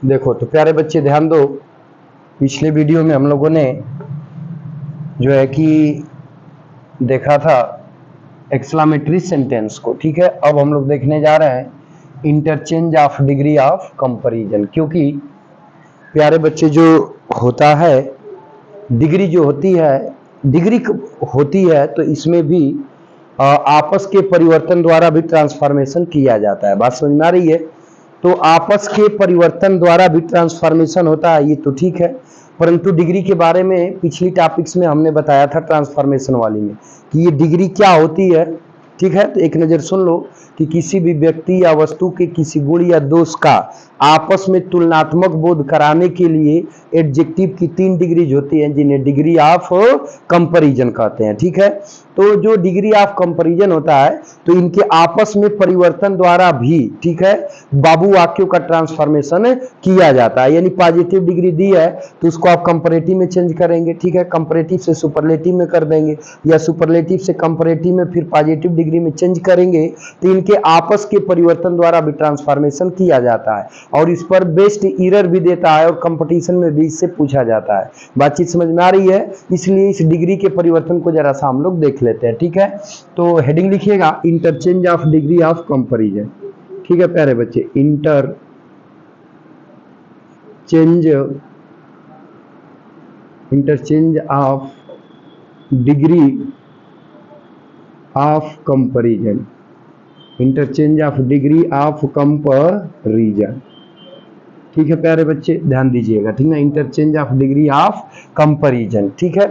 देखो तो प्यारे बच्चे ध्यान दो, पिछले वीडियो में हम लोगों ने जो है कि देखा था एक्सक्लामेटरी सेंटेंस को, ठीक है। अब हम लोग देखने जा रहे हैं interchange of degree of comparison, क्योंकि प्यारे बच्चे जो होता है डिग्री जो होती है तो इसमें भी आपस के परिवर्तन द्वारा भी ट्रांसफॉर्मेशन किया जाता है। बात समझ में आ रही है? तो आपस के परिवर्तन द्वारा भी ट्रांसफॉर्मेशन होता है, ये तो ठीक है। परंतु डिग्री के बारे में पिछली टॉपिक्स में हमने बताया था ट्रांसफॉर्मेशन वाली में कि ये डिग्री क्या होती है, ठीक है। तो एक नज़र सुन लो कि किसी भी व्यक्ति या वस्तु के किसी गुण या दोष का आपस में तुलनात्मक बोध कराने के लिए एडजेक्टिव की 3 डिग्रीज होती हैं, जिन्हें डिग्री ऑफ कंपैरिजन कहते हैं, ठीक है। तो जो डिग्री ऑफ कंपैरिजन होता है तो इनके आपस में परिवर्तन द्वारा भी, ठीक है, बाबू वाक्यों का ट्रांसफॉर्मेशन किया जाता है। यानी पॉजिटिव डिग्री दी है तो उसको आप कंपैरेटिव में चेंज करेंगे, ठीक है, कंपैरेटिव से सुपरलेटिव में कर देंगे या सुपरलेटिव से कंपैरेटिव में फिर पॉजिटिव डिग्री में चेंज करेंगे। तो इनके आपस के परिवर्तन द्वारा भी ट्रांसफॉर्मेशन किया जाता है और इस पर बेस्ट एरर भी देता है और कंपटीशन में भी इससे पूछा जाता है। बातचीत समझ में आ रही है? इसलिए इस डिग्री के परिवर्तन को जरा सा हम लोग देख लेते हैं, ठीक है। तो हेडिंग लिखिएगा interchange of degree of comparison, ठीक है प्यारे बच्चे, interchange of degree of comparison, interchange of degree of comparison, ठीक है प्यारे बच्चे ध्यान दीजिएगा, ठीक है, interchange of degree of comparison, ठीक है।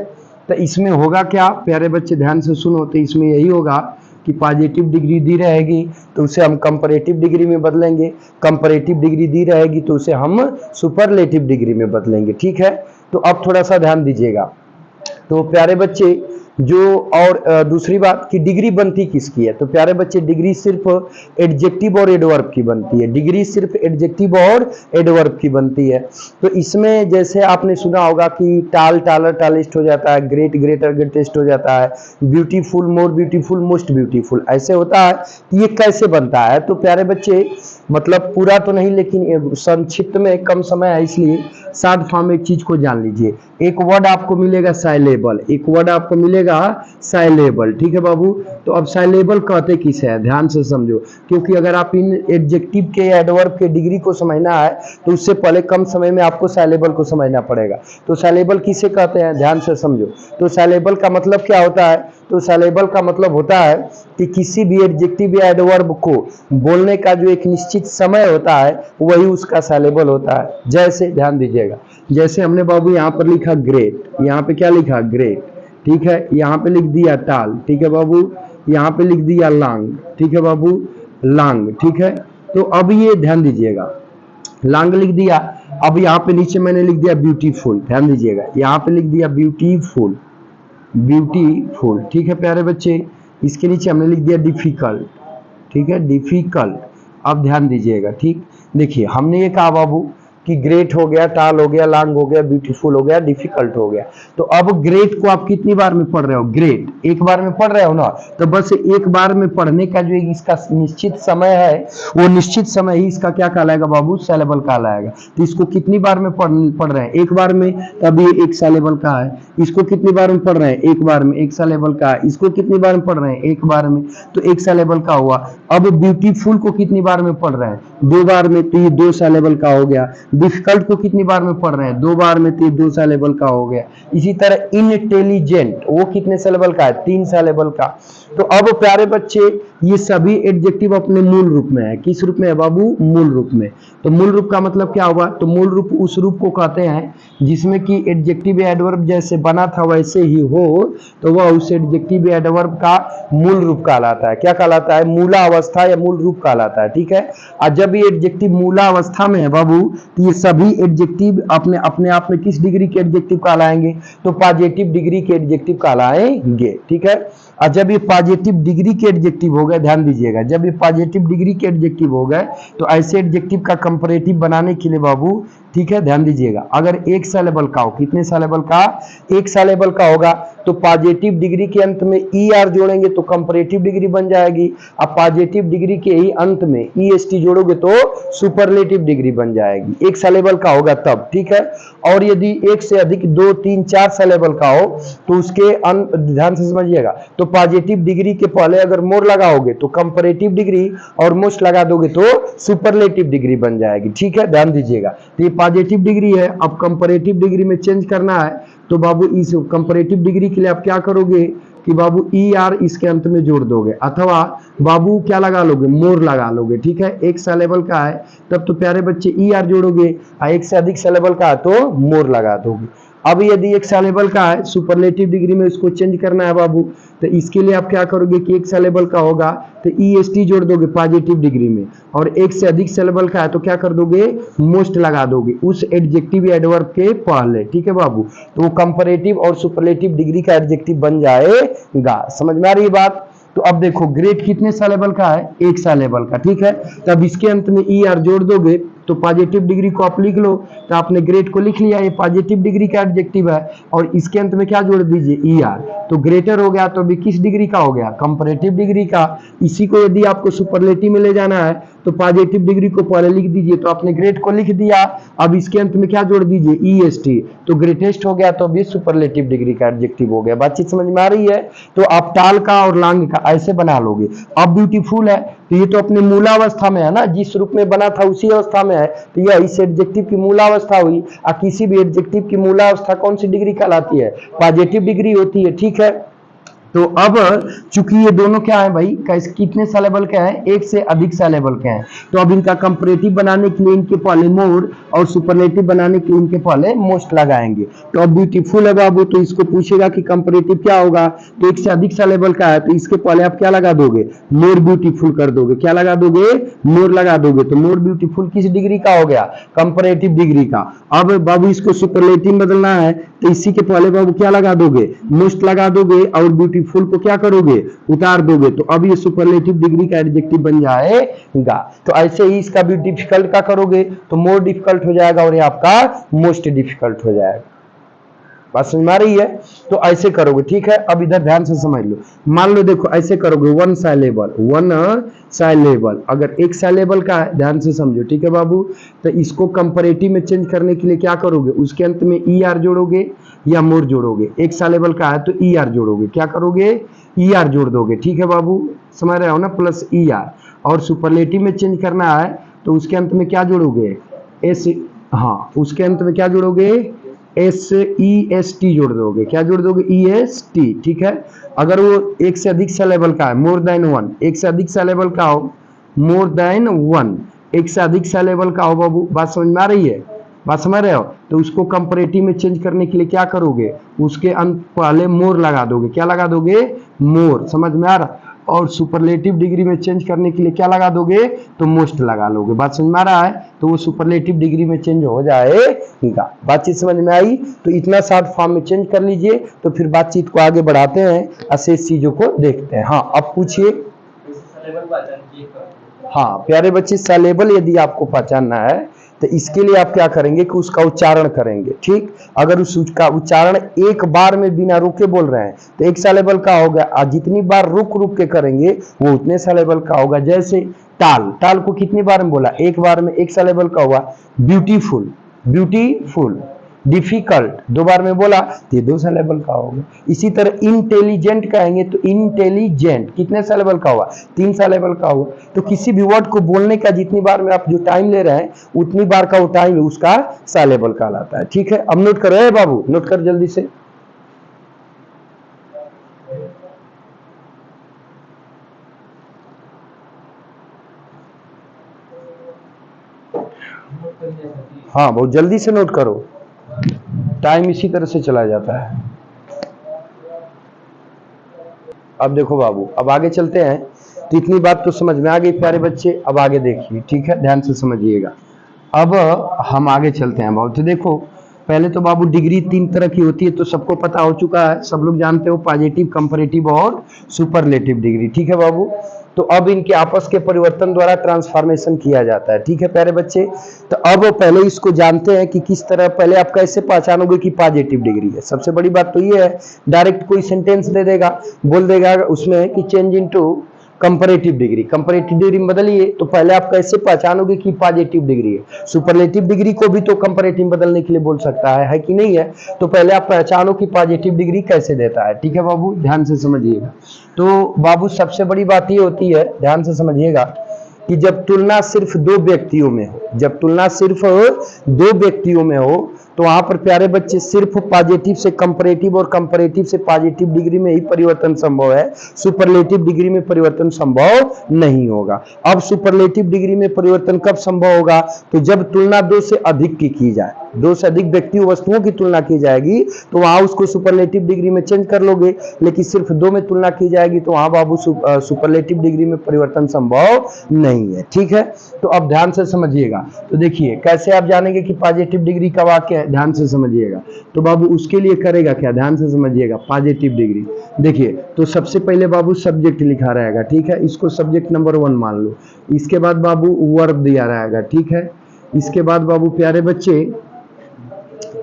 तो इसमें होगा क्या प्यारे बच्चे, ध्यान से सुनो, तो इसमें यही होगा कि पॉजिटिव डिग्री दी रहेगी तो उसे हम कंपैरेटिव डिग्री में बदलेंगे, कंपैरेटिव डिग्री दी रहेगी तो उसे हम सुपरलेटिव डिग्री में बदलेंगे, ठीक है। तो अब थोड़ा सा ध्यान दीजिएगा। तो प्यारे बच्चे जो और दूसरी बात कि डिग्री बनती किसकी है, तो प्यारे बच्चे डिग्री सिर्फ एडजेक्टिव और एडवर्ब की बनती है, डिग्री सिर्फ एडजेक्टिव और एडवर्ब की बनती है। तो इसमें जैसे आपने सुना होगा कि टाल टालर टालेस्ट हो जाता है, ग्रेट ग्रेटर ग्रेटेस्ट हो जाता है, beautiful more beautiful most beautiful, ऐसे होता है। ये कैसे बनता है? तो प्यारे बच्चे मतलब पूरा तो नहीं लेकिन संक्षिप्त में कम समय है इसलिए शॉर्ट फॉर्म एक चीज को जान लीजिए। एक वर्ड आपको मिलेगा साइलेबल, एक वर्ड आपको मिलेगा साइलेबल, ठीक है बाबू। तो अब साइलेबल कहते किसे है, ध्यान से समझो, क्योंकि अगर आप इन एडजेक्टिव के या एडवर्ब के डिग्री को समझना है तो उससे पहले कम समय में आपको साइलेबल को समझना पड़ेगा। तो साइलेबल किसे कहते हैं, ध्यान से समझो। तो साइलेबल का मतलब क्या होता है? तो साइलेबल का मतलब होता है कि किसी भी एडजेक्टिव या एडवर्ब को बोलने का जो एक निश्चित समय होता है वही उसका साइलेबल होता है। जैसे ध्यान दीजिएगा, जैसे हमने बाबू यहाँ पर लिखा ग्रेट, यहाँ पे क्या लिखा ग्रेट, ठीक है, यहाँ पे लिख दिया टाल, ठीक है बाबू, यहाँ पे लिख दिया लॉन्ग, ठीक है बाबू, लॉन्ग, ठीक है। तो अब ये ध्यान दीजिएगा, लॉन्ग लिख दिया, अब यहाँ पे नीचे मैंने लिख दिया ब्यूटीफुल, ध्यान दीजिएगा, यहाँ पे लिख दिया ब्यूटीफुल, ब्यूटीफुल, ठीक है प्यारे बच्चे। इसके नीचे हमने लिख दिया डिफिकल्ट, ठीक है, डिफिकल्ट। अब ध्यान दीजिएगा, ठीक, देखिए हमने ये कहा बाबू कि ग्रेट हो गया, टाल हो गया, लॉन्ग हो गया, ब्यूटीफुल हो गया, डिफिकल्ट हो गया। तो अब ग्रेट को आप कितनी बार में पढ़ रहे हो? ग्रेट एक बार में पढ़ रहे हो ना, तो बस एक बार में पढ़ने का जो इसका निश्चित समय है वो निश्चित समय ही इसका क्या कहलाएगा बाबू? साइलेबल कहलाएगा। तो इसको कितनी बार में पढ़ रहे हैं? एक बार में, तब ये एक साइलेबल का है। इसको कितनी बार में पढ़ रहे हैं? एक बार में, एक साइलेबल का है। इसको कितनी बार में पढ़ रहे हैं? एक बार में, तो एक साइलेबल का हुआ। अब ब्यूटीफुल को कितनी बार में पढ़ रहे हैं? 2 बार में, तो ये 2 साइलेबल का हो गया। डिफिकल्ट को कितनी बार में पढ़ रहे हैं? 2 बार में, तो 2 साइलेबल का हो गया। इसी तरह इंटेलिजेंट वो कितने साइलेबल का है? 3 साइलेबल का। तो अब प्यारे बच्चे ये सभी एडजेक्टिव अपने मूल रूप में है। किस रूप में है बाबू? मूल रूप में। तो मूल रूप का मतलब क्या हुआ? तो मूल रूप उस रूप को कहते हैं जिसमें कि एडजेक्टिव या एडवर्ब जैसे बना था वैसे ही हो, तो वह उस एडजेक्टिव या एडवर्ब का मूल रूप कहलाता है। क्या कहलाता है? मूला अवस्था या मूल रूप कहलाता है, ठीक है। और जब ये एडजेक्टिव मूला अवस्था में है बाबू तो ये सभी एडजेक्टिव अपने अपने आप में किस डिग्री के एडजेक्टिव कहलाएंगे? तो पॉजिटिव डिग्री के एडजेक्टिव कहलाएंगे, ठीक है। और जब ये पॉजिटिव डिग्री के एडजेक्टिव हो गए, ध्यान दीजिएगा, जब ये पॉजिटिव डिग्री के एडजेक्टिव हो गए तो ऐसे एडजेक्टिव का कंपैरेटिव बनाने के लिए बाबू, ठीक है, ध्यान दीजिएगा, अगर एक सिलेबल का हो, कितने सिलेबल का, एक सिलेबल का होगा तो पॉजिटिव डिग्री के अंत में ई आर जोड़ेंगे तो कंपैरेटिव डिग्री बन जाएगी। अब पॉजिटिव डिग्री के ही अंत में ई एस टी जोड़ोगे तो सुपरलेटिव डिग्री बन जाएगी, एक सिलेबल का होगा तब, ठीक है। और यदि एक से अधिक 2, 3, 4 सिलेबल का हो तो उसके ध्यान से समझिएगा, तो पॉजिटिव डिग्री के पहले अगर मोर लगाओगे तो कंपैरेटिव डिग्री और मोस्ट लगा दोगे तो सुपरलेटिव डिग्री बन जाएगी, ठीक है, ध्यान दीजिएगा। तो ये पॉजिटिव डिग्री है, अब कंपैरेटिव डिग्री में चेंज करना है तो बाबू इस कंपैरेटिव डिग्री के लिए आप क्या करोगे कि बाबू ई आर इसके अंत में जोड़ दोगे, अथवा बाबू क्या लगा लोगे, मोर लगा लोगे, ठीक है। एक सिलेबल का है तब तो प्यारे बच्चे ई आर जोड़ोगे, और एक से अधिक सिलेबल का है तो मोर लगा दोगे। अब यदि एक सिलेबल का है, सुपरलेटिव डिग्री में उसको चेंज करना है बाबू, तो इसके लिए आप क्या करोगे कि एक सिलेबल का होगा तो ई एस टी जोड़ दोगे पॉजिटिव डिग्री में, और एक से अधिक सिलेबल का है तो क्या कर दोगे, मोस्ट लगा दोगे उस एडजेक्टिव या एडवर्ब के पहले, ठीक है बाबू। तो वो कंपैरेटिव और सुपरलेटिव डिग्री का एडजेक्टिव बन जाएगा। समझ में आ रही है बात? तो अब देखो ग्रेड कितने सिलेबल का है, एक सिलेबल का, ठीक है। तब इसके अंत में ई आर जोड़ दोगे तो पॉजिटिव डिग्री को आप लिख लो, तो आपने ग्रेड को लिख लिया, ये पॉजिटिव डिग्री का एडजेक्टिव है, और इसके अंत में क्या जोड़ दीजिए, ई आर, तो ग्रेटर हो गया, तो अभी किस डिग्री का हो गया, कंपैरेटिव डिग्री का। इसी को यदि आपको सुपरलेटिव में ले जाना है तो पॉजिटिव डिग्री को पहले लिख दीजिए, तो आपने ग्रेड को लिख दिया, अब इसके अंत में क्या जोड़ दीजिए, ई एस टी, तो ग्रेटेस्ट हो गया, तो अभी सुपरलेटिव डिग्री का एडजेक्टिव हो गया। बातचीत समझ में आ रही है? तो आप टाल का और लांग का ऐसे बना लोगे। अब ब्यूटीफुल है तो ये तो अपने मूलावस्था में है ना, जिस रूप में बना था उसी अवस्था में है, तो यह इस एडजेक्टिव की मूलावस्था हुई। और किसी भी एडजेक्टिव की मूलावस्था कौन सी डिग्री कहलाती है, पॉजिटिव डिग्री होती है, ठीक है। तो अब चूंकि ये दोनों क्या है भाई, कितने सिलेबल के हैं, एक से अधिक सिलेबल के हैं, तो अब इनका कंपैरेटिव बनाने के लिए इनके पहले मोर और सुपरलेटिव बनाने के लिए इनके पहले मोस्ट लगाएंगे। तो अब ब्यूटीफुल है बाबू, तो इसको पूछेगा कि कंपैरेटिव क्या होगा, तो एक से अधिक सिलेबल का है तो इसके पहले आप क्या लगा दोगे, मोर ब्यूटीफुल कर दोगे, क्या लगा दोगे, मोर लगा दोगे, तो मोर ब्यूटीफुल किस डिग्री का हो गया, कंपैरेटिव डिग्री का। अब बाबू इसको सुपरलेटिव बदलना है तो इसी के पहले बाबू क्या लगा दोगे, मोस्ट लगा दोगे, और ब्यूटीफुल को क्या करोगे, उतार दोगे, तो अब ये सुपरलेटिव डिग्री का एडजेक्टिव बन जाएगा। तो ऐसे ही इसका भी डिफिकल्ट का करोगे तो मोर डिफिकल्ट हो जाएगा, और ये आपका मोस्ट डिफिकल्ट हो जाएगा। बात समझ में आ रही है? तो ऐसे करोगे, ठीक है। अब इधर ध्यान से समझ लो, मान लो देखो ऐसे करोगे, वन साइलेबल, अगर एक साइलेबल का है, ध्यान से समझो, ठीक है बाबू। तो इसको कंपैरेटिव में चेंज करने के लिए क्या करोगे, उसके अंत में ई आर जोड़ोगे या मोर जोड़ोगे। एक साइलेबल का है तो ई आर जोड़ोगे, क्या करोगे, ई आर जोड़ दोगे, ठीक है बाबू, समझ रहे हो ना, प्लस ई आर। और सुपरलेटिव में चेंज करना है तो उसके अंत में क्या जोड़ोगे, एस, हाँ उसके अंत में क्या जोड़ोगे, एस ई एस टी जोड़ दोगे, क्या जोड़ दोगे, ई एस टी, ठीक है। अगर वो एक से अधिक सिलेबल का है, मोर देन वन, एक से अधिक सिलेबल का हो, मोर देन वन, एक से अधिक सिलेबल का हो बाबू, बात समझ में आ रही है, बात समझ रहे हो। तो उसको कंपैरेटिव में चेंज करने के लिए क्या करोगे, उसके अंत पहले मोर लगा दोगे, क्या लगा दोगे, मोर, समझ में आ रहा। और सुपरलेटिव डिग्री में चेंज करने के लिए क्या लगा दोगे, तो मोस्ट लगा लोगे। बात समझ में आ रहा है? तो वो सुपरलेटिव डिग्री में चेंज हो जाएगा। बातचीत समझ में आई? तो इतना शॉर्ट फॉर्म में चेंज कर लीजिए, तो फिर बातचीत को आगे बढ़ाते हैं, अशेष चीजों को देखते हैं। हाँ अब पूछिए। हाँ प्यारे बच्चे, सिलेबल यदि आपको पहचानना है तो इसके लिए आप क्या करेंगे कि उसका उच्चारण करेंगे, ठीक। अगर उसका उच्चारण एक बार में बिना रुके बोल रहे हैं तो एक सिलेबल का होगा, और जितनी बार रुक रुक के करेंगे वो उतने सिलेबल का होगा। जैसे टाल, टाल को कितनी बार में बोला, एक बार में, एक सिलेबल का हुआ। Beautiful, beautiful. डिफिकल्ट दो बार में बोला तो ये दो सिलेबल का होगा। इसी तरह इंटेलिजेंट कहेंगे तो इंटेलिजेंट कितने सिलेबल का हुआ, तीन सिलेबल का हुआ। तो किसी भी वर्ड को बोलने का जितनी बार में आप जो टाइम ले रहे हैं उतनी बार का वो टाइम उसका सिलेबल कहलाता है, ठीक है। अब नोट करो बाबू, नोट कर जल्दी से। हाँ बहुत जल्दी से नोट करो, टाइम इसी तरह से चला जाता है। अब देखो बाबू, अब आगे चलते हैं। तो इतनी बात तो समझ में आ गई प्यारे बच्चे, अब आगे देखिए, ठीक है, ध्यान से समझिएगा। अब हम आगे चलते हैं बाबू। तो देखो पहले तो बाबू डिग्री 3 तरह की होती है, तो सबको पता हो चुका है, सब लोग जानते हो, पॉजिटिव, कंपैरेटिव और सुपरलेटिव डिग्री। ठीक है बाबू, तो अब इनके आपस के परिवर्तन द्वारा ट्रांसफॉर्मेशन किया जाता है। ठीक है प्यारे बच्चे, तो अब पहले इसको जानते हैं कि किस तरह, पहले आप कैसे पहचानोगे कि पॉजिटिव डिग्री है। सबसे बड़ी बात तो ये है, डायरेक्ट कोई सेंटेंस दे देगा, बोल देगा उसमें कि change into comparative degree, comparative degree में बदलिए, तो पहले आप कैसे पहचानोगे कि पॉजिटिव डिग्री है। सुपरलेटिव डिग्री को भी तो कंपैरेटिव बदलने के लिए बोल सकता है कि नहीं है। तो पहले आप पहचानो कि पॉजिटिव डिग्री कैसे देता है। ठीक है बाबू, ध्यान से समझिएगा। तो बाबू सबसे बड़ी बात ये होती है, ध्यान से समझिएगा, कि जब तुलना सिर्फ दो व्यक्तियों में हो, जब तुलना सिर्फ दो व्यक्तियों में हो, तो वहां पर प्यारे बच्चे सिर्फ पॉजिटिव से कंपैरेटिव और कंपैरेटिव से पॉजिटिव डिग्री में ही परिवर्तन संभव है, सुपरलेटिव डिग्री में परिवर्तन संभव नहीं होगा। अब सुपरलेटिव डिग्री में परिवर्तन कब संभव होगा, तो जब तुलना दो से अधिक की जाए, दो से अधिक व्यक्तियों वस्तुओं की तुलना की जाएगी, तो वहां उसको सुपरलेटिव डिग्री में चेंज कर लोगे। लेकिन सिर्फ दो में तुलना की जाएगी, तो वहां बाबू सुपरलेटिव डिग्री में परिवर्तन संभव नहीं है। ठीक है, तो अब ध्यान से समझिएगा। तो देखिए कैसे आप जानेंगे कि पॉजिटिव डिग्री का वाक्य है, ध्यान से समझिएगा। तो बाबू उसके लिए करेगा क्या, ध्यान से समझिएगा। पॉजिटिव डिग्री देखिए, तो सबसे पहले बाबू सब्जेक्ट लिखा रहेगा। ठीक है, इसको सब्जेक्ट नंबर 1 मान लो। इसके बाद बाबू वर्ब दिया रहेगा। ठीक है, इसके बाद बाबू प्यारे बच्चे,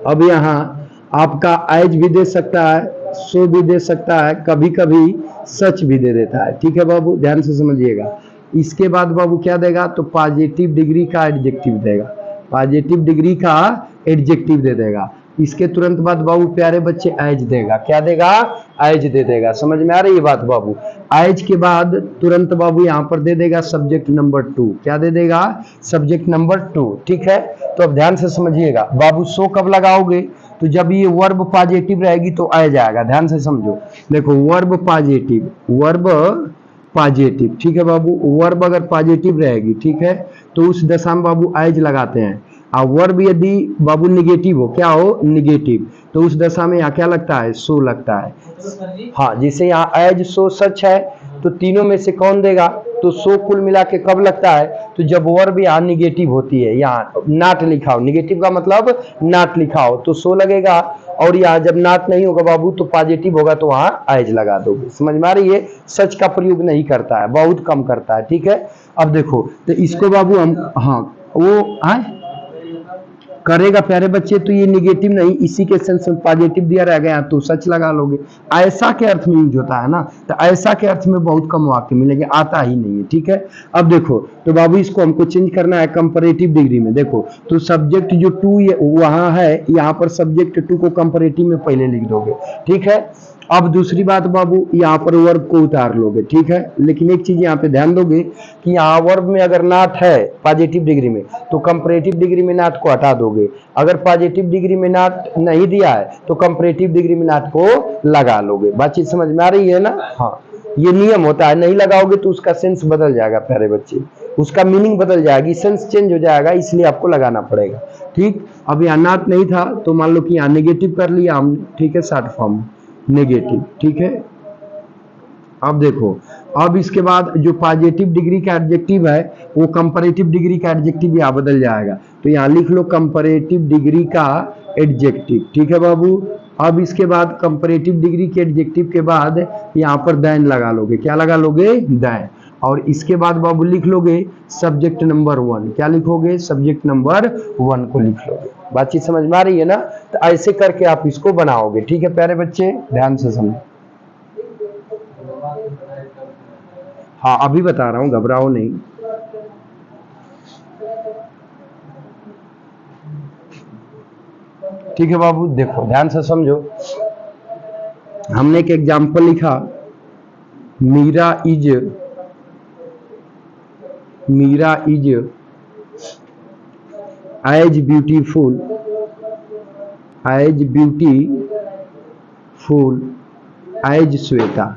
अब यहाँ आपका एज भी दे सकता है, सो भी दे सकता है, कभी कभी सच भी दे देता है। ठीक है बाबू, ध्यान से समझिएगा। इसके बाद बाबू क्या देगा, तो पॉजिटिव डिग्री का एडजेक्टिव देगा, पॉजिटिव डिग्री का एडजेक्टिव दे देगा। इसके तुरंत बाद बाबू प्यारे बच्चे एज देगा। क्या देगा, एज दे देगा। समझ में आ रही है बात बाबू। एज के बाद तुरंत बाबू यहाँ पर दे देगा सब्जेक्ट नंबर 2। क्या दे देगा, सब्जेक्ट नंबर 2। ठीक है, तो अब ध्यान से समझिएगा बाबू, सो कब लगाओगे, तो जब ये वर्ब पॉजिटिव रहेगी तो एज आएगा। ध्यान से समझो, देखो वर्ब पॉजिटिव, वर्ब पॉजिटिव। ठीक है बाबू, वर्ब अगर पॉजिटिव रहेगी, ठीक है, तो उस दशा में बाबू एज लगाते हैं। और वर्ब यदि बाबू निगेटिव हो, क्या हो, निगेटिव, तो उस दशा में यहाँ क्या लगता है, सो लगता है। हाँ, जैसे यहाँ एज सो सच है, तो तीनों में से कौन देगा, तो सो कुल मिला के कब लगता है, तो जब वर्ब यहाँ निगेटिव होती है, यहाँ नॉट लिखा हो, निगेटिव का मतलब नॉट लिखा हो, तो सो लगेगा। और यहाँ जब नॉट नहीं होगा बाबू, तो पॉजिटिव होगा, तो वहाँ एज लगा दोगे। समझ में आ रही है, सच का प्रयोग नहीं करता है, बहुत कम करता है। ठीक है, अब देखो, तो इसको बाबू हम, हाँ वो करेगा प्यारे बच्चे, तो ये निगेटिव नहीं, इसी के सेंस में पॉजिटिव दिया रह गया, तो सच लगा लोगे। ऐसा के अर्थ में यूज होता है ना, तो ऐसा के अर्थ में बहुत कम वाक्य मिलेंगे, आता ही नहीं है। ठीक है, अब देखो, तो बाबू इसको हमको चेंज करना है कंपैरेटिव डिग्री में। देखो, तो सब्जेक्ट जो 2 वहां है, यहाँ पर सब्जेक्ट 2 को कंपैरेटिव में पहले लिख दोगे। ठीक है, अब दूसरी बात बाबू, यहाँ पर वर्ब को उतार लोगे। ठीक है, लेकिन एक चीज यहाँ पे ध्यान दोगे कि यहाँ वर्ब में अगर नॉट है पॉजिटिव डिग्री में, तो कंपैरेटिव डिग्री में नॉट को हटा दोगे। अगर पॉजिटिव डिग्री में नॉट नहीं दिया है, तो कंपैरेटिव डिग्री में नॉट को लगा लोगे। बातचीत समझ में आ रही है ना। हाँ, ये नियम होता है, नहीं लगाओगे तो उसका सेंस बदल जाएगा प्यारे बच्चे, उसका मीनिंग बदल जाएगी, सेंस चेंज हो जाएगा, इसलिए आपको लगाना पड़ेगा। ठीक, अब यहाँ नॉट नहीं था, तो मान लो कि यहाँ नेगेटिव कर लिया हम। ठीक है, शॉर्ट फॉर्म नेगेटिव। ठीक है, अब देखो, अब इसके बाद जो पॉजिटिव डिग्री का एडजेक्टिव है, वो कंपैरेटिव डिग्री का एडजेक्टिव यहाँ बदल जाएगा। तो यहाँ लिख लो कंपैरेटिव डिग्री का एडजेक्टिव। ठीक है बाबू, अब इसके बाद कंपैरेटिव डिग्री के एडजेक्टिव के बाद यहाँ पर दैन लगा लोगे। क्या लगा लोगे, दैन। और इसके बाद बाबू लिख लोगे सब्जेक्ट नंबर 1। क्या लिखोगे, सब्जेक्ट नंबर 1 को लिख लोगे। बातचीत समझ में आ रही है ना। तो ऐसे करके आप इसको बनाओगे। ठीक है प्यारे बच्चे, ध्यान से समझो। हाँ, अभी बता रहा हूं, घबराओ नहीं। ठीक है बाबू, देखो ध्यान से समझो। हमने एक एग्जाम्पल लिखा, Meera is as beautiful as Shweta.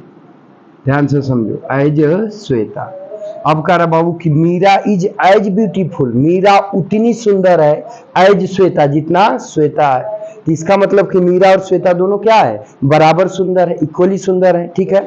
ध्यान से समझो, एज श्वेता। अब कह रहा बाबू कि Meera is as beautiful, Meera उतनी सुंदर है एज श्वेता, जितना श्वेता है। तो इसका मतलब कि मीरा और श्वेता दोनों क्या है, बराबर सुंदर है, इक्वली सुंदर है। ठीक है,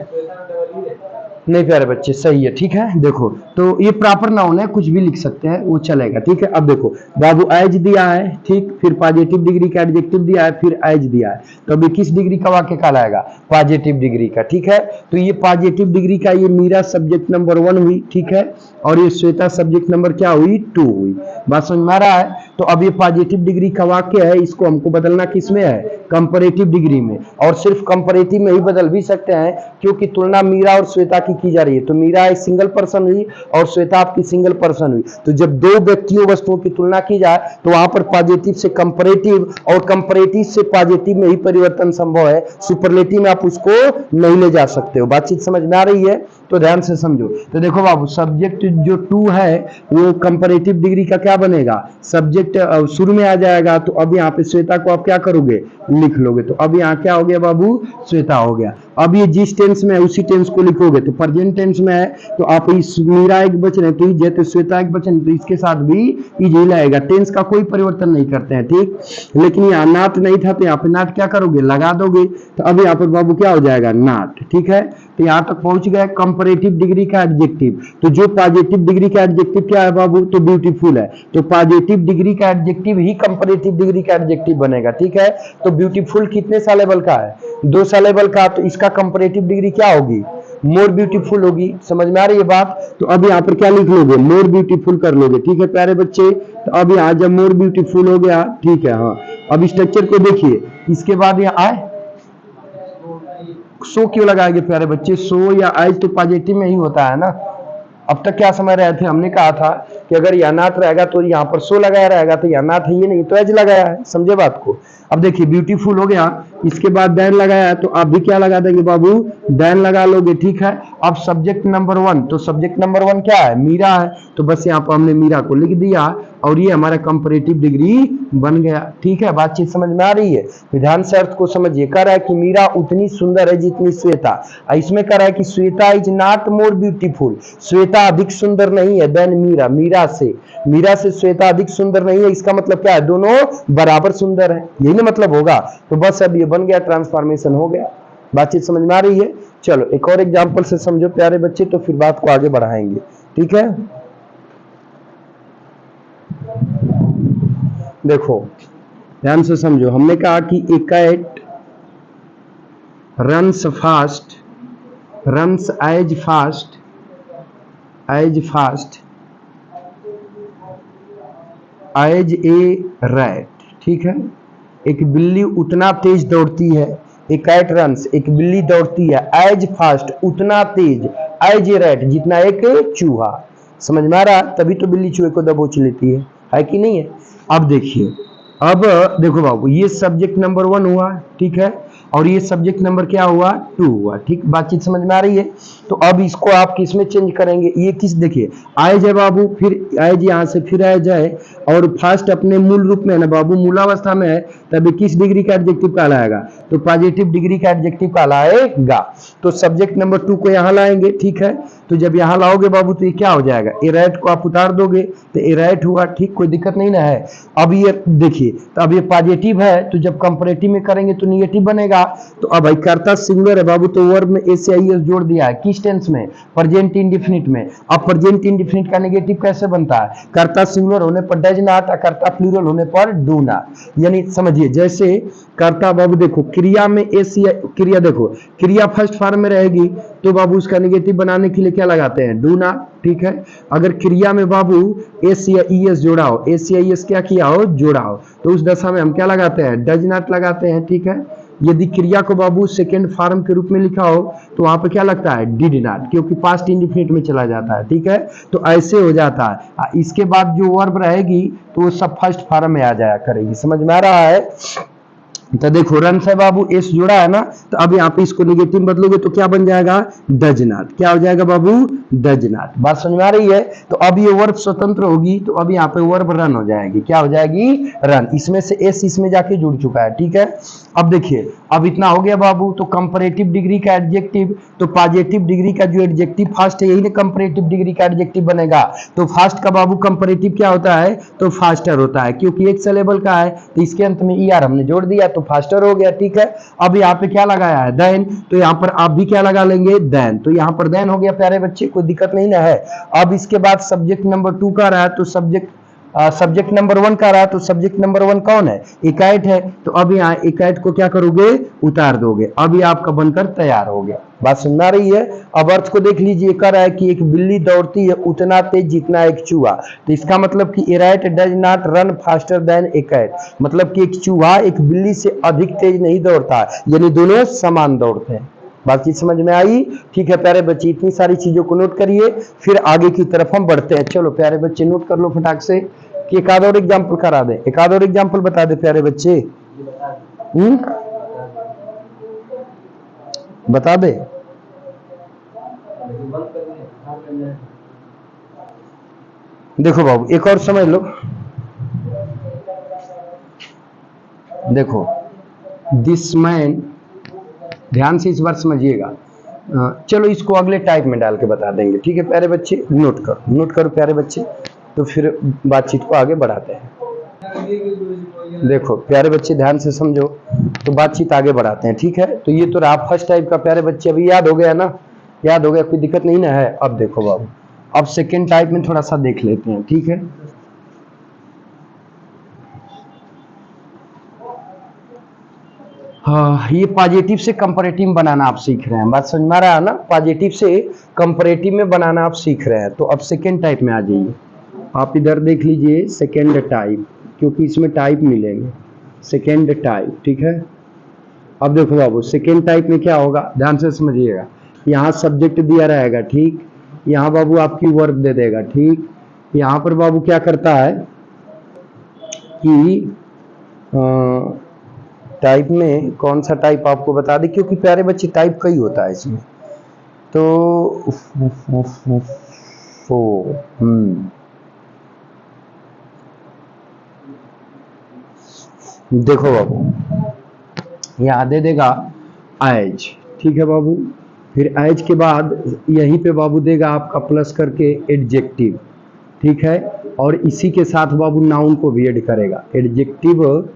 नहीं प्यारे बच्चे, सही है, ठीक है। देखो तो ये प्रॉपर नाउन है, कुछ भी लिख सकते हैं वो चलेगा, ठीक है। अब देखो बाबू एज दिया है, ठीक, फिर पॉजिटिव डिग्री का एडजेक्टिव दिया है, फिर एज दिया है, तो अभी किस डिग्री का वाक्य कहलाएगा? पॉजिटिव डिग्री का, ठीक है। तो ये पॉजिटिव डिग्री का ये मीरा सब्जेक्ट नंबर 1 हुई, ठीक है, और ये श्वेता सब्जेक्ट नंबर क्या हुई? 2 हुई। बात समझ में आ रहा है? तो अब ये पॉजिटिव डिग्री का वाक्य है, इसको हमको बदलना किस में है? कंपैरेटिव डिग्री में, और सिर्फ कंपैरेटिव में ही बदल भी सकते हैं, क्योंकि तुलना मीरा और श्वेता की जा रही है। तो मीरा एक सिंगल पर्सन हुई और श्वेता आपकी सिंगल पर्सन हुई। तो जब दो व्यक्तियों वस्तुओं की तुलना की जाए तो वहां पर पॉजिटिव से कंपैरेटिव और कंपैरेटिव से पॉजिटिव में ही परिवर्तन संभव है, सुपरलेटिव में आप उसको नहीं ले जा सकते हो। बातचीत समझ में आ रही है? तो ध्यान से समझो। तो देखो बाबू सब्जेक्ट जो 2 है वो कंपैरेटिव डिग्री का क्या बनेगा? सब्जेक्ट शुरू में आ जाएगा। तो अब यहाँ पे श्वेता को आप क्या करोगे? लिख लोगे। तो अब यहाँ क्या हो गया बाबू? श्वेता हो गया। अब ये जिस टेंस में है उसी टेंस को लिखोगे। तो प्रेजेंट टेंस में है तो आप इस मीरा एक वचन है तो इज है, तो श्वेता एक वचन तो इसके साथ भी इज ही लगेगा। टेंस का कोई परिवर्तन नहीं करते हैं, ठीक। लेकिन यहाँ नाट नहीं था तो यहाँ पे नाट क्या करोगे? लगा दोगे। तो अब यहाँ पर बाबू क्या हो जाएगा? नाट, ठीक है। तो यहाँ तक पहुंच गए कंपैरेटिव डिग्री का एडजेक्टिव। तो जो पॉजिटिव डिग्री का एडजेक्टिव क्या है बाबू? तो ब्यूटीफुल है। तो पॉजिटिव डिग्री का एडजेक्टिव ही कंपैरेटिव डिग्री का एडजेक्टिव बनेगा, ठीक है। तो ब्यूटीफुल कितने सा लेवल का है? 2 सा लेवल का। तो इसका कंपैरेटिव डिग्री क्या होगी? मोर ब्यूटीफुल होगी। समझ में आ रही है बात? तो अब यहाँ पर क्या लिख लोगे? मोर ब्यूटीफुल कर लोगे, ठीक है प्यारे बच्चे। तो अब यहाँ जब मोर ब्यूटीफुल हो गया, ठीक है, हाँ। अब स्ट्रक्चर को देखिए, इसके बाद यहाँ आए सो क्यों लगाएंगे प्यारे बच्चे? सो या आज तो पॉजिटिव में ही होता है ना। अब तक क्या समझ रहे थे? हमने कहा था कि अगर या नाथ रहेगा तो यहाँ पर सो लगाया रहेगा, तो या नाथ है ये नहीं तो एज लगाया है। समझे बात को? अब देखिए ब्यूटीफुल हो गया, इसके बाद देन लगाया, तो आप भी क्या लगा देंगे बाबू? देन लगा लोगे, ठीक है। अब सब्जेक्ट नंबर 1, तो सब्जेक्ट नंबर 1 क्या है? मीरा है। तो बस यहाँ पर हमने मीरा को लिख दिया और ये हमारा कंपैरेटिव डिग्री बन गया, ठीक है। बातचीत समझ में आ रही है? विधान से अर्थ को समझिए। कह रहा है कि मीरा उतनी सुंदर है जितनी श्वेता। इसमें कह रहा है कि Shweta is not more beautiful, Shweta अधिक सुंदर नहीं है देन मीरा, मीरा से श्वेता अधिक सुंदर नहीं है। इसका मतलब क्या है? दोनों बराबर सुंदर है, यही ना मतलब होगा। तो बस अब ये बन गया, ट्रांसफॉर्मेशन हो गया। बातचीत समझ में आ रही है? चलो एक और एग्जांपल से समझो प्यारे बच्चे, तो फिर बात को आगे बढ़ाएंगे, ठीक है। देखो ध्यान से समझो। हमने कहा कि a cat runs fast, runs as fast as a rat, ठीक है। एक बिल्ली उतना तेज दौड़ती है, ए कैट रन्स, एक बिल्ली दौड़ती है, एज फास्ट उतना तेज, एज ए रैट जितना एक चूहा। समझ में आ रहा? तभी तो बिल्ली चूहे को दबोच लेती है कि नहीं है? अब देखिए, अब देखो बाबू ये सब्जेक्ट नंबर 1 हुआ, ठीक है, और ये सब्जेक्ट नंबर क्या हुआ? 2 हुआ, ठीक। बातचीत समझ में आ रही है? तो अब इसको आप किस में चेंज करेंगे? ये किस, देखिए आयज है बाबू, फिर आयज यहाँ से फिर आयज है, और फास्ट अपने मूल रूप में है ना बाबू, मूलावस्था में है, तभी किस डिग्री का एडजेक्टिव कहलाएगा? तो पॉजिटिव डिग्री का एडजेक्टिव कहलाएगा। तो सब्जेक्ट नंबर 2 को यहाँ लाएंगे, ठीक है। तो जब यहाँ लाओगे बाबू तो ये क्या हो जाएगा? एराइट को आप उतार दोगे तो एराइट हुआ, ठीक, कोई दिक्कत नहीं ना है। अब ये देखिए, तो अब ये पॉजिटिव है, तो जब कंपैरेटिव में करेंगे तो नेगेटिव बनेगा। तो अब भाई कर्ता सिंगुलर है बाबू, तो वर्ब में एस आई एस जोड़ दिया है, किस टेंस में? प्रेजेंट इंडेफिनिट में। अब प्रेजेंट इंडेफिनिट का नेगेटिव कैसे बनता है? कर्ता सिंगुलर होने पर डज नॉट, कर्ता प्लूरल होने पर डू नॉट। यानी समझिए, जैसे कर्ता बाबू देखो क्रिया में एस, क्रिया देखो क्रिया फर्स्ट फॉर्म में रहेगी तो बाबू उसका नेगेटिव बनाने के लिए क्या लगाते हैं? डू नॉट, ठीक है। अगर क्रिया में बाबू एस या ई एस जोड़ा हो, एस या ई एस क्या किया हो? जोड़ा हो, तो उस दशा में हम क्या लगाते हैं? डज नॉट लगाते हैं, ठीक है। यदि क्रिया को बाबू सेकेंड फॉर्म के रूप में लिखा हो तो वहां पे क्या लगता है? डिड नॉट, क्योंकि पास्ट इंडेफिनिट में चला जाता है, ठीक है। तो ऐसे हो जाता है। इसके बाद जो वर्ब रहेगी तो वो सब फर्स्ट फॉर्म में आ जाया करेगी। समझ में आ रहा है? तो देखो रन से बाबू एस जुड़ा है ना, तो अब यहाँ पे इसको नेगेटिव बदलोगे तो क्या बन जाएगा? Does not. क्या हो जाएगा बाबू? Does not. बात समझ में आ रही है? तो अब ये वर्ब स्वतंत्र होगी, तो अब यहाँ पे वर्ब रन हो जाएगी। क्या हो जाएगी? रन। इसमें से एस इसमें जाके जुड़ चुका है, ठीक है। अब देखिए, अब इतना हो गया बाबू। तो कंपैरेटिव डिग्री का एडजेक्टिव, तो पॉजिटिव डिग्री का जो एडजेक्टिव फास्ट है यही ना कंपैरेटिव डिग्री का एडजेक्टिव बनेगा। तो फास्ट का बाबू कंपैरेटिव क्या होता है? तो फास्टर होता है, क्योंकि एक सिलेबल का है तो इसके अंत में ई आर हमने जोड़ दिया तो तो फास्टर हो गया, ठीक है। अब यहाँ पे क्या लगाया है, देन, तो यहाँ पर आप भी क्या लगा लेंगे, देन, तो यहाँ पर देन हो गया प्यारे बच्चे, कोई दिक्कत नहीं ना है। अब इसके बाद सब्जेक्ट नंबर 2 का रहा है, तो सब्जेक्ट नंबर 1 का रहा, तो सब्जेक्ट नंबर 1 कौन है, इकाइट है। तो अब यहाँ इकाइट को क्या करोगे, उतार दोगे। अब ये आपका बनकर तैयार हो गया। बात सुन आ रही है। अब अर्थ को देख लीजिए, कह रहा है कि एक बिल्ली दौड़ती है उतना तेज जितना एक चूहा। तो इसका मतलब कि a rat does not run faster than a cat, मतलब कि एक चूहा एक बिल्ली से अधिक तेज नहीं दौड़ता, यानी दोनों समान दौड़ते हैं। बात चीज समझ में आई, ठीक है प्यारे बच्चे। इतनी सारी चीजों को नोट करिए, फिर आगे की तरफ हम बढ़ते हैं। चलो प्यारे बच्चे नोट कर लो फटाक से, कि एक आध और एग्जाम्पल करा दे, एक आध और एग्जाम्पल बता दे प्यारे बच्चे। बता दे। देखो बाबू एक और समझ लो, देखो दिस मैन, ध्यान से इस बार समझिएगा। चलो इसको अगले टाइप में डाल के बता देंगे, ठीक है प्यारे बच्चे। नोट करो प्यारे बच्चे, तो फिर बातचीत को आगे बढ़ाते हैं। देखो प्यारे बच्चे ध्यान से समझो, तो बातचीत आगे बढ़ाते हैं, ठीक है। तो ये तो रहा फर्स्ट टाइप का प्यारे बच्चे, अभी याद हो गया ना, याद हो गया, कोई दिक्कत नहीं ना है। अब देखो बाबू, अब सेकेंड टाइप में थोड़ा सा देख लेते हैं, ठीक है। हाँ, ये पॉजिटिव से कंपैरेटिव बनाना आप सीख रहे हैं, बात समझ में आ रहा है ना। पॉजिटिव से कंपैरेटिव में बनाना आप सीख रहे हैं। तो अब सेकेंड टाइप में आ जाइए, आप इधर देख लीजिए सेकेंड टाइप, क्योंकि इसमें टाइप मिलेंगे, सेकेंड टाइप, ठीक है। अब देखो बाबू सेकेंड टाइप में क्या होगा, ध्यान से समझिएगा। यहाँ सब्जेक्ट दिया रहेगा, ठीक, यहाँ बाबू आपकी वर्ब दे देगा, ठीक। यहाँ पर बाबू क्या करता है कि टाइप में कौन सा टाइप आपको बता दे, क्योंकि प्यारे बच्चे टाइप कई होता है इसमें। तो देखो बाबू यहाँ दे देगा एज, ठीक है बाबू। फिर एज के बाद यहीं पे बाबू देगा आपका प्लस करके एडजेक्टिव, ठीक है। और इसी के साथ बाबू नाउन को भी ऐड करेगा, एडजेक्टिव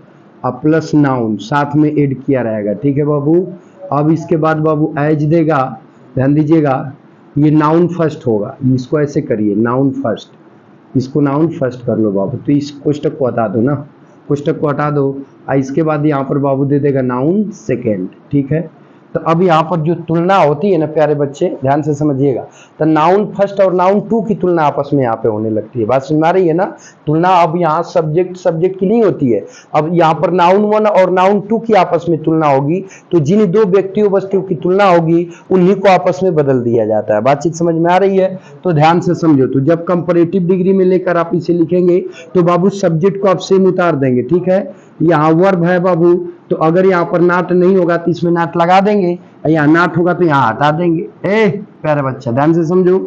प्लस नाउन साथ में ऐड किया रहेगा, ठीक है बाबू। अब इसके बाद बाबू एज देगा, ध्यान दीजिएगा, ये नाउन फर्स्ट होगा, इसको ऐसे करिए नाउन फर्स्ट, इसको नाउन फर्स्ट कर लो बाबू। तो इस कोष्टक को हटा दो ना, कोष्टक को हटा दो। इसके बाद यहाँ पर बाबू दे देगा नाउन सेकेंड, ठीक है। तो अब यहाँ पर जो तुलना होती है ना प्यारे बच्चे, ध्यान से समझिएगा, तो नाउन फर्स्ट और नाउन टू की तुलना आपस में यहाँ पे होने लगती है। बात समझ में आ रही है ना। तुलना अब यहाँ सब्जेक्ट की नहीं होती है, अब यहाँ पर नाउन 1 और नाउन 2 की आपस में तुलना होगी। तो जिन दो व्यक्तियों वस्तुओं की तुलना होगी उन्हीं को आपस में बदल दिया जाता है। बातचीत समझ में आ रही है, तो ध्यान से समझो। तो जब कंपैरेटिव डिग्री में लेकर आप इसे लिखेंगे तो बाबू सब्जेक्ट को आप सेम उतार देंगे, ठीक है। यहाँ वर्ब है बाबू, तो अगर यहाँ पर नाट नहीं होगा तो इसमें नाट लगा देंगे, यहाँ नाट होगा तो यहाँ हटा देंगे। प्यारे बच्चा ध्यान से समझो।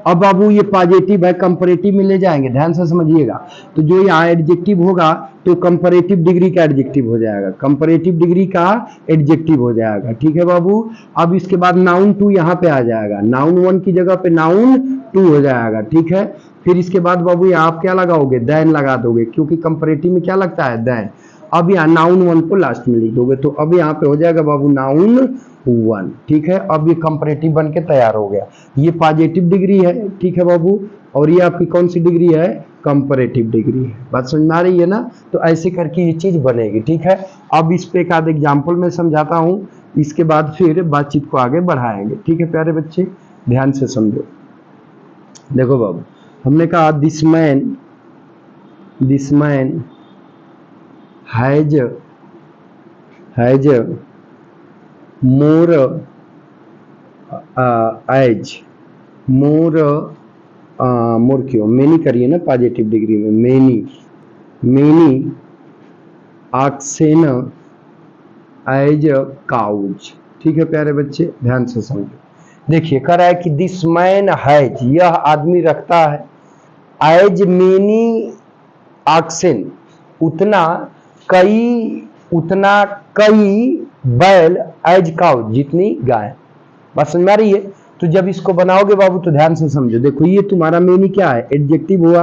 अब बाबू ये पॉजिटिव है, कंपैरेटिव में ले जाएंगे, ध्यान से समझिएगा। तो जो यहाँ एडजेक्टिव होगा तो कंपैरेटिव डिग्री का एडजेक्टिव हो जाएगा, कंपैरेटिव डिग्री का एडजेक्टिव हो जाएगा, ठीक है बाबू। अब इसके बाद नाउन 2 यहाँ पे आ जाएगा, नाउन 1 की जगह पे नाउन 2 हो जाएगा, ठीक है। फिर इसके बाद बाबू यहाँ आप क्या लगाओगे, देन लगा दोगे, क्योंकि कंपैरेटिव में क्या लगता है, देन। अब यहाँ नाउन 1 को लास्ट में लिख दोगे, तो अब यहाँ पे हो जाएगा बाबू नाउन 1, ठीक है। अब ये कंपैरेटिव बन के तैयार हो गया। ये पॉजिटिव डिग्री है, ठीक है बाबू, और ये आपकी कौन सी डिग्री है, कंपैरेटिव डिग्री है। बात समझ में आ रही है ना। तो ऐसे करके ये चीज बनेगी, ठीक है। अब इस पे एक आध एग्जाम्पल में समझाता हूँ, इसके बाद फिर बातचीत को आगे बढ़ाएंगे, ठीक है प्यारे बच्चे, ध्यान से समझो। देखो बाबू, हमने कहा this man has more as, more क्यों, मेनी करिए ना पॉजिटिव डिग्री में, मेनी ऑक्सेन एज काउज, ठीक है प्यारे बच्चे, ध्यान से समझो। देखिए कह रहा है कि दिस मैन हैज, यह आदमी रखता है, एज मेनी ऑक्सेन, उतना कई बैल, एज काउ, जितनी गाय। बात समझ में आ रही है। तो जब इसको बनाओगे बाबू तो ध्यान से समझो। देखो ये तुम्हारा मेनी क्या है, एडजेक्टिव हुआ,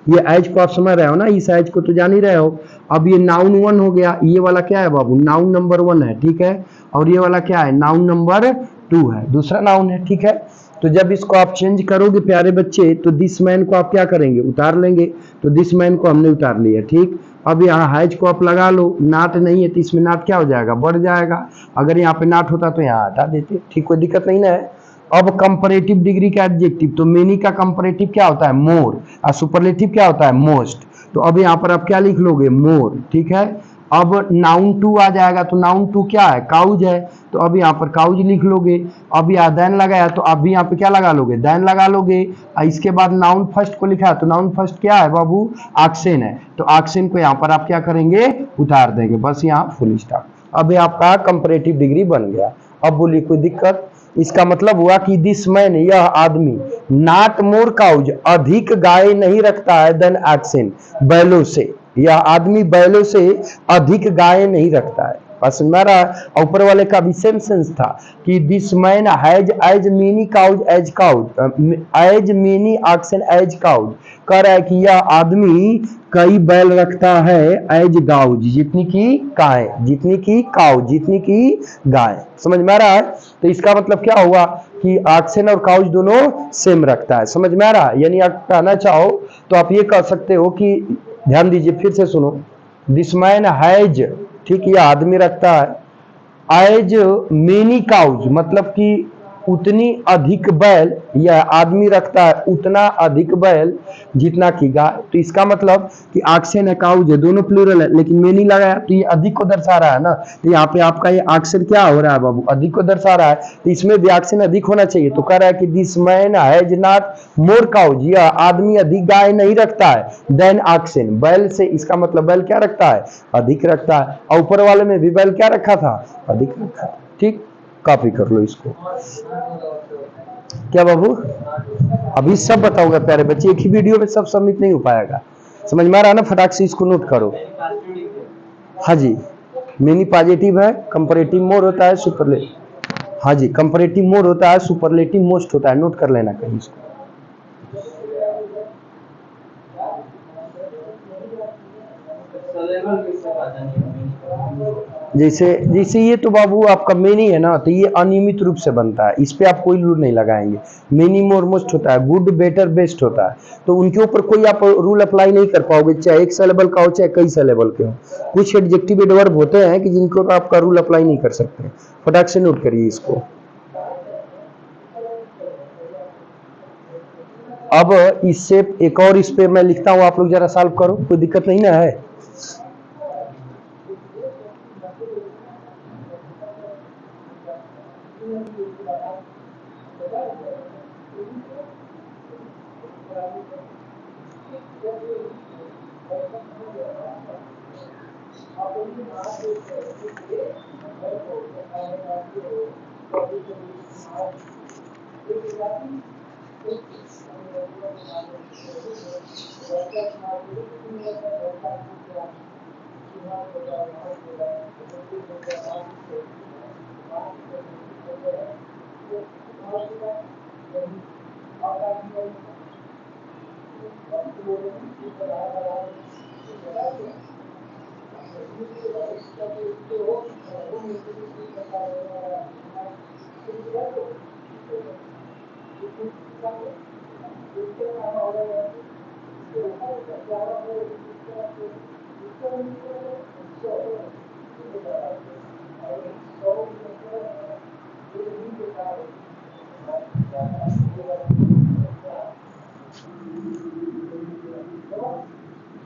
ये एज को आप समझ रहे हो ना, इस एज को तो जान ही रहे हो। अब ये नाउन 1 हो गया, ये वाला क्या है बाबू, नाउन नंबर 1 है, ठीक है। और ये वाला क्या है, नाउन नंबर 2 है, दूसरा नाउन है, ठीक है। तो जब इसको आप चेंज करोगे प्यारे बच्चे, तो दिस मैन को आप क्या करेंगे, उतार लेंगे। तो दिस मैन को हमने उतार लिया, ठीक। अब यहाँ हैज को आप लगा लो, नाट नहीं है तो इसमें नाट क्या हो जाएगा, बढ़ जाएगा। अगर यहाँ पे नाट होता तो यहाँ हटा देते, ठीक, कोई दिक्कत नहीं ना है। अब कंपैरेटिव डिग्री का एडजेक्टिव, तो मेनी का कंपैरेटिव क्या होता है, मोर, और सुपरलेटिव क्या होता है, मोस्ट। तो अब यहाँ पर आप क्या लिख लोगे, मोर, ठीक है। अब नाउन 2 आ जाएगा, तो नाउन 2 क्या है, काउज है। तो अब यहाँ पर काउज लिख लोगे। अब यहाँ देन लगाया तो अब भी यहाँ पे क्या लगा लोगे, देन लगा लोगे। और इसके बाद नाउन फर्स्ट को लिखा है, तो नाउन फर्स्ट क्या है बाबू, ऑक्सेन है। तो ऑक्सेन को यहाँ पर आप क्या करेंगे, उतार देंगे, बस यहाँ फुल स्टॉप। अब ये आपका कंपैरेटिव डिग्री बन गया। अब बोलिए कोई दिक्कत। इसका मतलब हुआ कि दिस मैन, यह आदमी, नॉट मोर काउज, अधिक गाय नहीं रखता है, देन ऑक्सेन, बैलों से, यह आदमी बैलों से अधिक गाय नहीं रखता है। बस मेरा ऊपर वाले का भी सेम सेंस था कि this man has as many cows as cows, as many oxen as cows, कह रहा है कि यह आदमी कई बैल रखता है, एज गाउज, जितनी की गाय, जितनी की काउ, जितनी की गाय। समझ में आ रहा है। तो इसका मतलब क्या हुआ कि ऑक्सन और काउज दोनों सेम रखता है। समझ में आ रहा है। यानी आप कहना चाहो तो आप ये कह सकते हो कि, ध्यान दीजिए फिर से सुनो, दिस मैन हैज, ठीक, ये आदमी रखता है, एज मेनी काउज, मतलब कि उतनी अधिक बैल, यह आदमी रखता है उतना अधिक बैल जितना की गाय। तो इसका मतलब कि ऑक्सन है, काउज है, दोनों प्लूरल है, लेकिन मेनी लगाया तो ये अधिक को दर्शा रहा है ना। तो यहाँ पे आपका ये ऑक्सन क्या हो रहा है बाबू, अधिक को दर्शा रहा है। तो इसमें भी ऑक्सन अधिक होना चाहिए। तो कह रहा है कि this man has not more cows, यह आदमी अधिक गाय नहीं रखता है, देन ऑक्सन, बैल से। इसका मतलब बैल क्या रखता है, अधिक रखता है। और ऊपर वाले में भी बैल क्या रखा था, अधिक रखा था, ठीक। कॉपी कर लो इसको। क्या बाबू, अभी सब बताऊंगा प्यारे बच्चे, एक ही वीडियो में सब सबमिट नहीं हो पाएगा। समझ में आ रहा है ना, फटाक से इसको नोट करो। हाँ जी, मेनी पॉजिटिव है, कंपैरेटिव मोर होता है, सुपरलेटिव, हाँ जी, कंपैरेटिव मोर होता है, सुपरलेटिव मोस्ट होता है। नोट कर लेना कहीं इसको। जैसे जैसे ये तो बाबू आपका मेनी है ना, तो ये अनियमित रूप से बनता है, इस पे आप कोई रूल नहीं लगाएंगे। मेनी मोर मोस्ट होता है, गुड बेटर बेस्ट होता है, तो उनके ऊपर कोई आप रूल अप्लाई नहीं कर पाओगे, चाहे एक सिलेबल का हो चाहे कई सिलेबल के हो। कुछ एडजेक्टिव एडवर्ब होते हैं कि जिनको आपका रूल अप्लाई नहीं कर सकते। फटाक से नोट करिए इसको। अब इससे एक और, इस पे मैं लिखता हूं, आप लोग जरा सॉल्व करो, कोई दिक्कत नहीं ना है।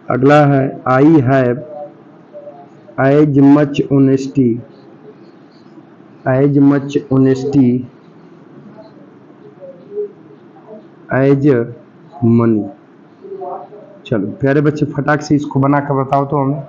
अगला है, I have as much honesty, as much honesty as money. चलो प्यारे बच्चे, फटाक से इसको बना कर बताओ तो हमें।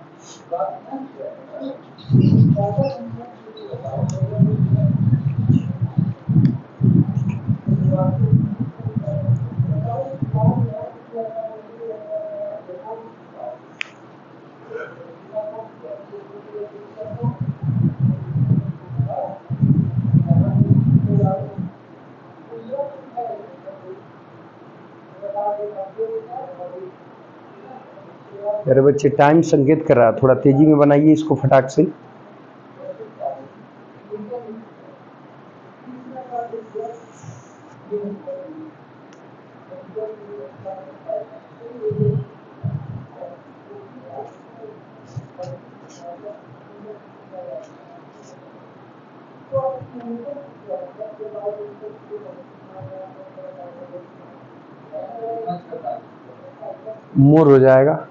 मेरे बच्चे टाइम संकेत कर रहा है, थोड़ा तेजी में बनाइए इसको फटाक से। मोर हो जाएगा।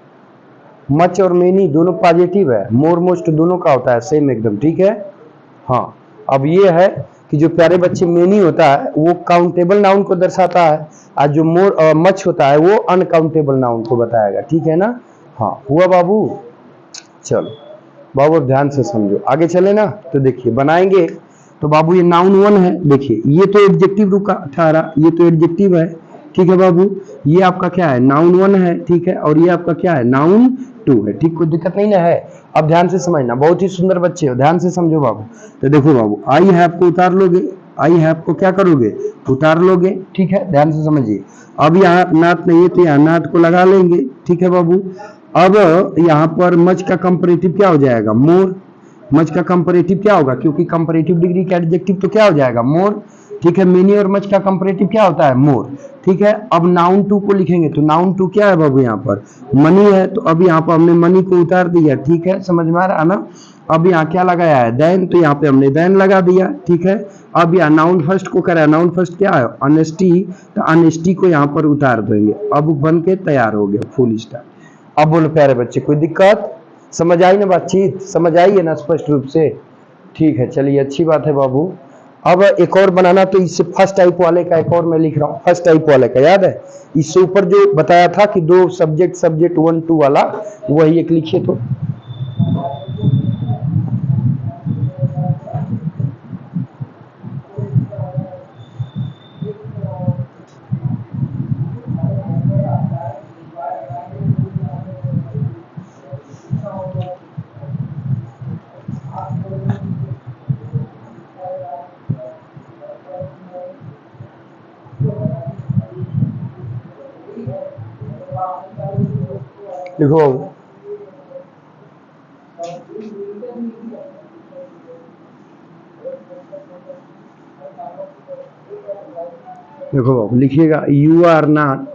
मच और मेनी दोनों पॉजिटिव है, मोर मोस्ट दोनों का होता है सेम एकदम, ठीक है। हाँ, अब ये है कि जो प्यारे बच्चे मेनी होता है वो काउंटेबल नाउन को दर्शाता है, और जो मोर मच होता है वो अनकाउंटेबल नाउन को बताएगा, ठीक है ना। हाँ, हुआ बाबू। चलो बाबू अब ध्यान से समझो, आगे चले ना। तो देखिए बनाएंगे तो बाबू ये नाउन 1 है, देखिए ये तो एडजेक्टिव रुका 18, ये तो एडजेक्टिव है, ठीक है बाबू। ये आपका क्या है, नाउन 1 है, ठीक है। और ये आपका क्या है, नाउन 2 है, ठीक, कोई दिक्कत नहीं ना है। अब ध्यान से समझना, बहुत ही सुंदर बच्चे हो, ध्यान से समझो बाबू। तो देखो बाबू, आई हैव को उतार लोगे, आई हैव को क्या करोगे, उतार लोगे, ठीक है, ध्यान से समझिए। अब यहाँ नाट नहीं है तो यहाँ नाट को लगा लेंगे, ठीक है बाबू। अब यहाँ पर मच का कंपैरेटिव क्या हो जाएगा, मोर। मच का कंपैरेटिव क्या होगा, क्योंकि कंपैरेटिव डिग्री का एडजेक्टिव तो क्या हो जाएगा, मोर, ठीक है। मेनी और मच का कंपैरेटिव क्या होता है, मोर, ठीक है। अब नाउन 2 को लिखेंगे तो नाउन 2 क्या है बाबू, यहाँ पर मनी है, तो अब यहाँ पर हमने मनी को उतार दिया, ठीक है, समझ में आ रहा है ना। अब यहाँ क्या लगाया है, देन, तो यहाँ पे हमने देन लगा दिया, ठीक है। अब यहाँ नाउन फर्स्ट को करा, नाउन फर्स्ट क्या है, ऑनेस्टी, तो ऑनेस्टी को यहाँ पर उतार देंगे, अब बन के तैयार हो गया फुल स्टॉप। अब बोलो प्यारे बच्चे, कोई दिक्कत, समझ आई ना बातचीत, समझ आई है ना स्पष्ट रूप से, ठीक है। चलिए अच्छी बात है बाबू। अब एक और बनाना, तो इससे फर्स्ट टाइप वाले का एक और मैं लिख रहा हूँ, फर्स्ट टाइप वाले का याद है, इससे ऊपर जो बताया था कि 2 सब्जेक्ट सब्जेक्ट 1 2 वाला, वही एक लिखिए। तो देखो देखो बाबू, लिखिएगा, you are not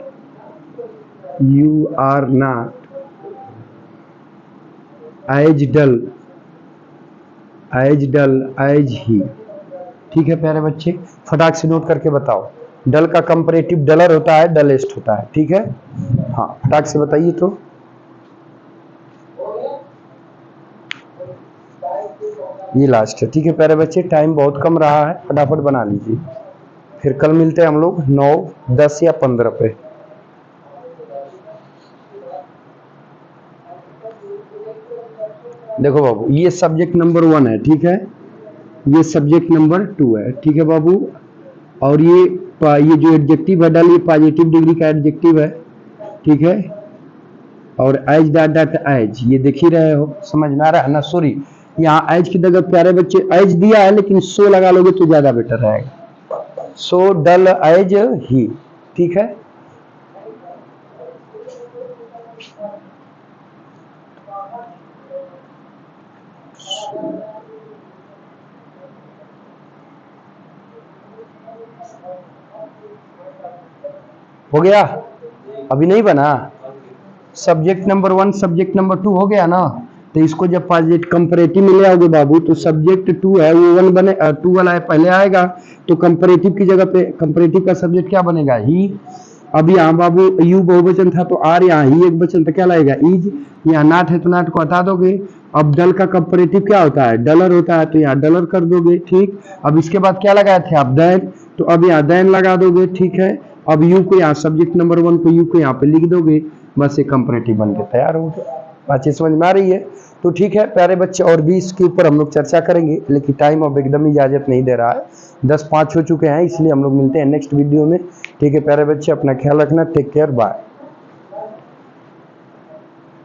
as dull as he, ठीक है प्यारे बच्चे। फटाक से नोट करके बताओ, डल का कंपैरेटिव डलर होता है, डलेस्ट होता है, ठीक है। हाँ, फटाक से बताइए। तो ये लास्ट है, ठीक है प्यारे बच्चे, टाइम बहुत कम रहा है, फटाफट बना लीजिए, फिर कल मिलते हैं हम लोग 9 10 या 15 पे। देखो बाबू, ये सब्जेक्ट नंबर 1 है, ठीक है, ये सब्जेक्ट नंबर 2 है, ठीक है बाबू। और ये जो एडजेक्टिव है डल, ये पॉजिटिव डिग्री का एडजेक्टिव है, ठीक है। और एज डॉट डॉट एज, ये देख ही रहे हो, समझ में आ रहा है ना। सॉरी, यहाँ एज की जगह प्यारे बच्चे एज दिया है, लेकिन सो लगा लोगे तो ज्यादा बेटर रहेगा, सो डल एज ही, ठीक है। हो गया, अभी नहीं बना। सब्जेक्ट नंबर 1 सब्जेक्ट नंबर 2 हो गया ना। तो इसको जब पॉजिटिव कंपैरेटिव में ले आओगे बाबू, तो सब्जेक्ट 2 है वो 1 बने, 2 वाला है पहले आएगा, तो कंपैरेटिव की जगह पे कंपैरेटिव का सब्जेक्ट क्या बनेगा, ही। अब यहाँ बाबू यू बहुवचन था तो आर, यहाँ ही एक वचन तो क्या लगेगा, इज। यहाँ नाट है तो नाट को हटा दोगे। अब डल का कंपैरेटिव क्या होता है, डलर होता है, तो यहाँ डलर कर दोगे, ठीक। अब इसके बाद क्या लगाए थे आप, देन, तो अब यहाँ देन लगा दोगे, ठीक है। अब यू को यहाँ सब्जेक्ट नंबर 1 को यू को यहाँ पे लिख दोगे, बस ये कंपैरेटिव बन के तैयार हो गया। बातचीत समझ में आ रही है। तो ठीक है प्यारे बच्चे, और भी इसके ऊपर हम लोग चर्चा करेंगे, लेकिन टाइम अब एकदम इजाजत नहीं दे रहा है, 10:05 हो चुके हैं, इसलिए हम लोग मिलते हैं नेक्स्ट वीडियो में, ठीक है प्यारे बच्चे, अपना ख्याल रखना, टेक केयर, बाय।